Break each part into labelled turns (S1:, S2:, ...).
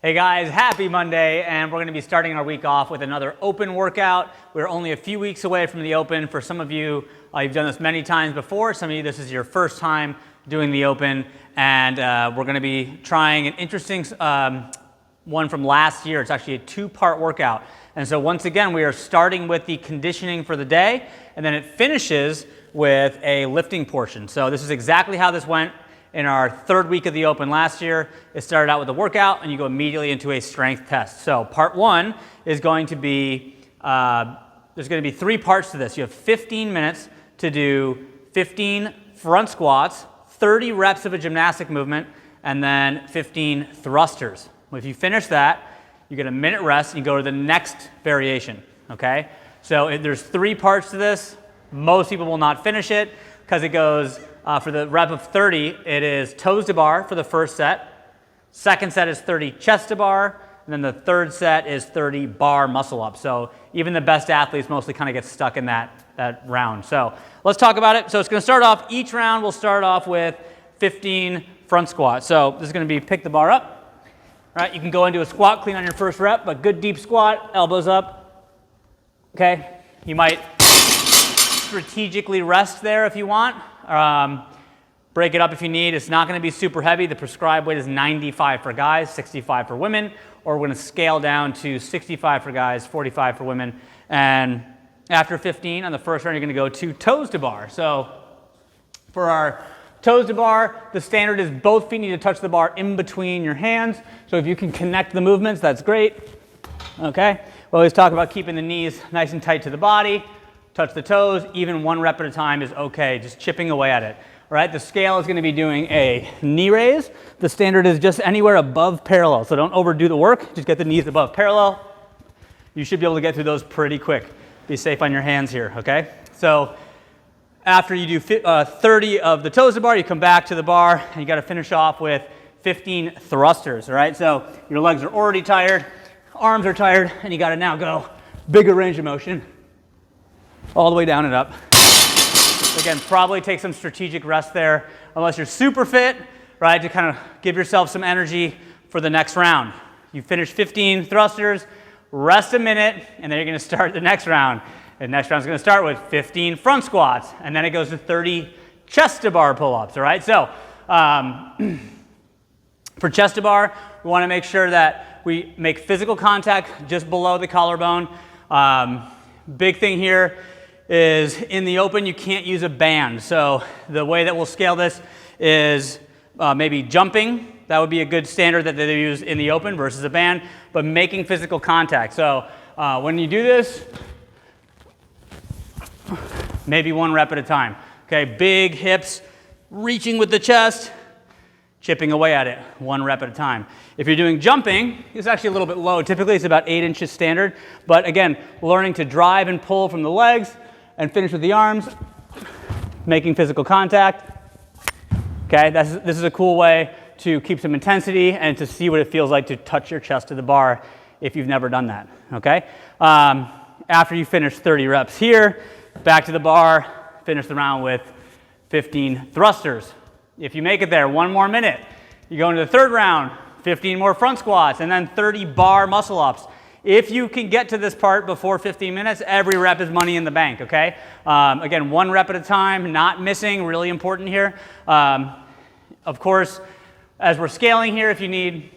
S1: Hey guys, happy Monday, and we're going to be starting our week off with another open workout. We're only a few weeks away from the open. For some of you, you've done this many times before. Some of you, this is your first time doing the open, and we're going to be trying an interesting one from last year. It's actually a two-part workout. And so once again, we are starting with the conditioning for the day, and then it finishes with a lifting portion. So this is exactly how this went in our third week of the open last year. It started out with a workout and you go immediately into a strength test. So part one is going to be, there's going to be three parts to this. You have 15 minutes to do 15 front squats, 30 reps of a gymnastic movement, and then 15 thrusters. If you finish that, you get a minute rest and you go to the next variation, okay? So there's three parts to this. Most people will not finish it because it goes, for the rep of 30, it is toes to bar for the first set. Second set is 30 chest to bar. And then the third set is 30 bar muscle up. So even the best athletes mostly kind of get stuck in that round. So let's talk about it. So it's going to start off, each round will start off with 15 front squats. So this is going to be pick the bar up. All right, you can go into a squat clean on your first rep, but good deep squat, elbows up. Okay, you might strategically rest there if you want. Break it up if you need. It's not going to be super heavy. The prescribed weight is 95 for guys, 65 for women, or we're going to scale down to 65 for guys, 45 for women. And after 15 on the first round, you're going to go to toes to bar. So for our toes to bar, the standard is both feet need to touch the bar in between your hands. So if you can connect the movements, that's great. Okay. We always talk about keeping the knees nice and tight to the body. Touch the toes, even one rep at a time is okay, just chipping away at it. All right, the scale is going to be doing a knee raise. The standard is just anywhere above parallel, so don't overdo the work, just get the knees above parallel. You should be able to get through those pretty quick. Be safe on your hands here, okay? So after you do 30 of the toes to bar, you come back to the bar, and you got to finish off with 15 thrusters, all right? So your legs are already tired, arms are tired, and you got to now go bigger range of motion. All the way down and up. Again, probably take some strategic rest there, unless you're super fit, right, to kind of give yourself some energy for the next round. You finish 15 thrusters, rest a minute, and then you're going to start the next round. The next round is going to start with 15 front squats, and then it goes to 30 chest to bar pull-ups, all right? So for chest to bar, we want to make sure that we make physical contact just below the collarbone. Big thing here is in the open, you can't use a band. So the way that we'll scale this is maybe jumping. That would be a good standard that they use in the open versus a band, but making physical contact. So when you do this, maybe one rep at a time. Okay, big hips, reaching with the chest, chipping away at it, one rep at a time. If you're doing jumping, it's actually a little bit low. Typically it's about 8 inches standard, but again, learning to drive and pull from the legs and finish with the arms, making physical contact. Okay, this is a cool way to keep some intensity and to see what it feels like to touch your chest to the bar if you've never done that, okay? After you finish 30 reps here, back to the bar, finish the round with 15 thrusters. If you make it there, one more minute, you go into the third round, 15 more front squats, and then 30 bar muscle ups. If you can get to this part before 15 minutes, every rep is money in the bank, okay? Again, one rep at a time, not missing, really important here. Of course, as we're scaling here, if you need,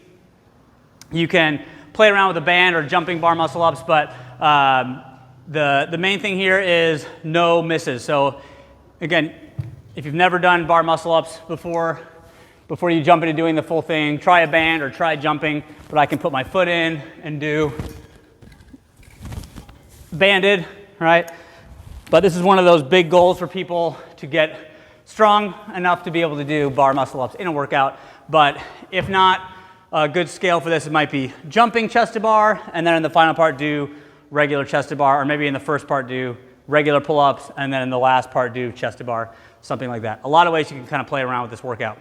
S1: you can play around with a band or jumping bar muscle ups, but the main thing here is no misses. So again, if you've never done bar muscle ups before you jump into doing the full thing, try a band or try jumping, but I can put my foot in and do banded, right? But this is one of those big goals for people to get strong enough to be able to do bar muscle ups in a workout. But if not, a good scale for this, it might be jumping chest to bar, and then in the final part do regular chest to bar, or maybe in the first part do regular pull-ups, and then in the last part do chest to bar, something like that. A lot of ways you can kind of play around with this workout.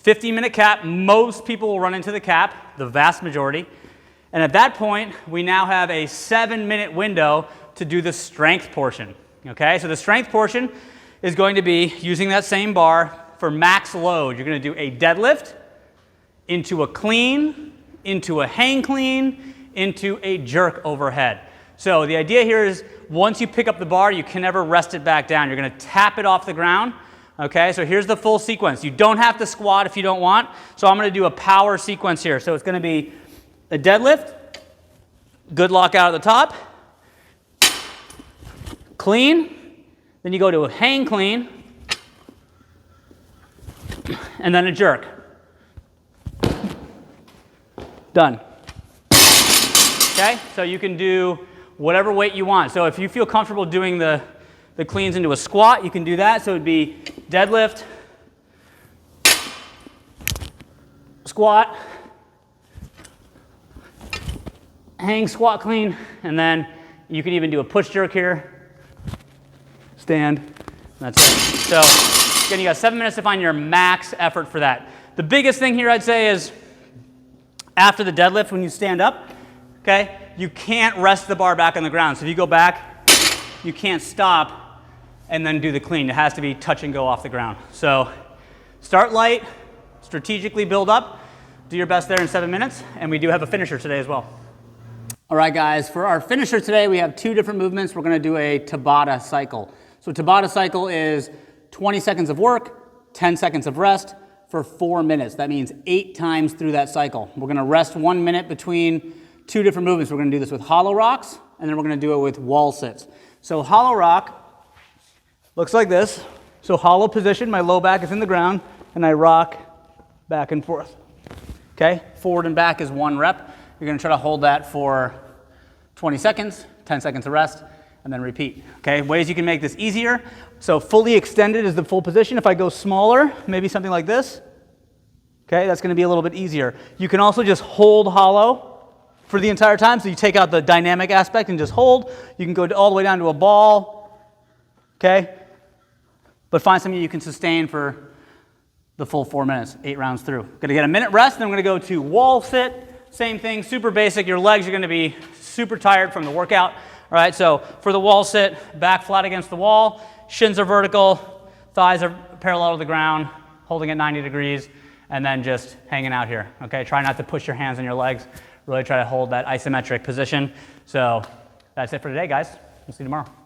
S1: 15-minute cap, most people will run into the cap, the vast majority. And at that point, we now have a 7-minute window to do the strength portion, okay? So the strength portion is going to be using that same bar for max load. You're going to do a deadlift into a clean, into a hang clean, into a jerk overhead. So the idea here is once you pick up the bar, you can never rest it back down. You're going to tap it off the ground. Okay, so here's the full sequence. You don't have to squat if you don't want. So I'm going to do a power sequence here. So it's going to be a deadlift, good lockout at the top, clean, then you go to a hang clean, and then a jerk. Done. Okay, so you can do whatever weight you want. So if you feel comfortable doing the cleans into a squat, you can do that. So it would be deadlift, squat, hang, squat, clean, and then you can even do a push jerk here, stand, and that's it. So again, you got 7 minutes to find your max effort for that. The biggest thing here I'd say is after the deadlift, when you stand up, okay, you can't rest the bar back on the ground. So if you go back, you can't stop and then do the clean. It has to be touch and go off the ground. So start light, strategically build up, do your best there in 7 minutes, and we do have a finisher today as well. All right, guys, for our finisher today, we have 2 different movements. We're gonna do a Tabata Cycle. So Tabata Cycle is 20 seconds of work, 10 seconds of rest for 4 minutes. That means 8 times through that cycle. We're gonna rest 1 minute between 2 different movements. We're gonna do this with hollow rocks, and then we're gonna do it with wall sits. So hollow rock looks like this. So hollow position, my low back is in the ground, and I rock back and forth. Okay, forward and back is 1 rep. You're gonna try to hold that for 20 seconds, 10 seconds of rest, and then repeat. Okay, ways you can make this easier. So fully extended is the full position. If I go smaller, maybe something like this, okay, that's gonna be a little bit easier. You can also just hold hollow for the entire time. So you take out the dynamic aspect and just hold. You can go all the way down to a ball, okay? But find something you can sustain for the full 4 minutes, 8 rounds through. Gonna get a minute rest, then I'm gonna go to wall sit. Same thing, super basic. Your legs are gonna be super tired from the workout. All right, so for the wall sit, back flat against the wall, shins are vertical, thighs are parallel to the ground, holding at 90 degrees, and then just hanging out here, okay? Try not to push your hands on your legs. Really try to hold that isometric position. So that's it for today, guys. We'll see you tomorrow.